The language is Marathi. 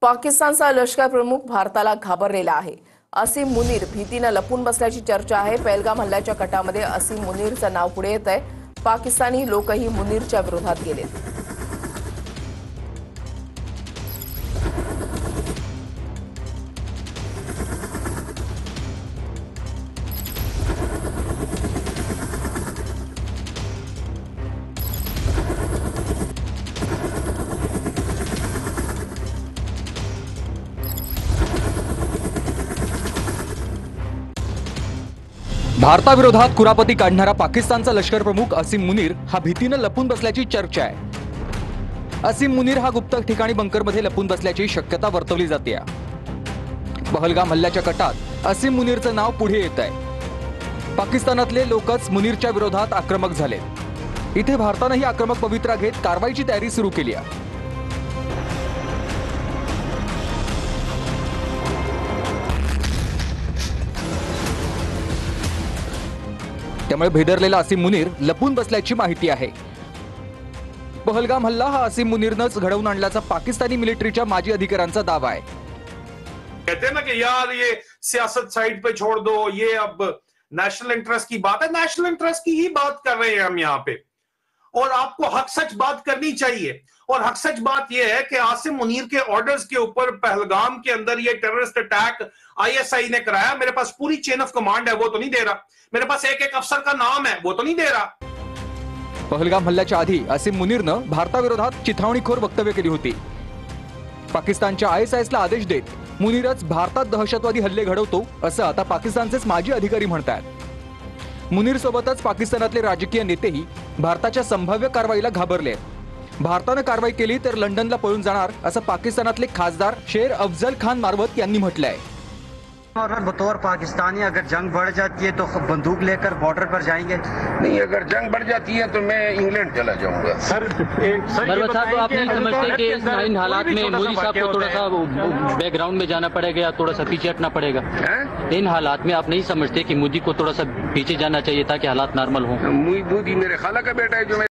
पाकिस्तानचा लष्कर प्रमुख भारताला घाबरलेला आहे। असीम मुनीर भीतीने लपून बसल्याची चर्चा आहे। पहलगाम हल्ल्याच्या कटामध्ये असीम मुनीरचं नाव पुढे येत आहे। पाकिस्तानी लोकही मुनीरच्या विरोधात गेलेत। भारताविरोधात कुरापती काढणारा पाकिस्तानचा लष्कर प्रमुख असीम मुनीर हा भीतीने लपून बसल्याची चर्चा आहे। असीम मुनीर हा गुप्त ठिकाणी बंकरमध्ये लपून बसल्याची शक्यता वर्तवली जाते। पहलगाम हल्ल्याच्या कटात असीम मुनीरचं नाव पुढे येत आहे। पाकिस्तानातले लोकच मुनीरच्या विरोधात आक्रमक झाले। इथे भारतानेही आक्रमक पवित्रा घेत कारवाईची तयारी सुरू केली आहे। त्यामुळे भेदरलेला असीम मुनीर लपून बसल्याची माहिती आहे। पहलगाम हल्ला हा असीम मुनीरनंच घडवून आणल्याचा पाकिस्तानी मिलिटरीच्या माजी अधिकाऱ्यांचा दावा आहे। कहते हैं ना कि यार ये सियासत साइड पे छोड़ दो, ये अब नेशनल इंटरेस्ट की बात है। नेशनल इंटरेस्ट की ही बात कर रहे हैं हम यहाँ पे, और आपको हक सच बात करनी चाहिए। और हक सच बात यह है कि आसिम मुनीर के ऑर्डर्स के ऊपर पहलगाम के अंदर ये टेररिस्ट अटैक आईएसआई ने कराया। मेरे pass Puri chain of command है, वो तो नहीं दे रहा। मेरे पास एक एक अफसर का नाम है, वो तो नहीं दे रहा। पहलगाम हल्ल्याच्या आधी असीम मुनीरनं भारताविरोधात चिथावणीखोर वक्तव्य केली होती। पाकिस्तानच्या आयएसआयएसला आदेश देत मुनीरच भारतात दहशतवादी हल्ले घडवतो असं आता पाकिस्तानचेच माजी अधिकारी म्हणतात। मुनीर सोबतच पाकिस्तानातले राजकीय नेतेही भारताच्या संभाव्य कारवाईला घाबरले। भारताने कारवाई केली तर लंडनला पळून जाणार असं पाकिस्तानातले खासदार शेर अफजल खान मारवत यांनी म्हटलंय। और बतौर पाकिस्तानी अगर जंग बढ़ जाती है तो बंदूक लेकर बॉर्डर पर जाएंगे? नहीं, अगर जंग बढ़ जाती है तो मैं इंग्लैंड चला जाऊंगा। मरवत साहब, आप नहीं समझते कि इन हालात में मोदी साहब को थोड़ा सा बैकग्राउंड में जाना पड़ेगा या थोड़ा सा पीछे हटना पड़ेगा? इन हालात में आप नहीं समझते कि मोदी को थोड़ा सा पीछे जाना चाहिए ताकि हालात नॉर्मल हो? मोदी मेरे खाला का बेटा है जो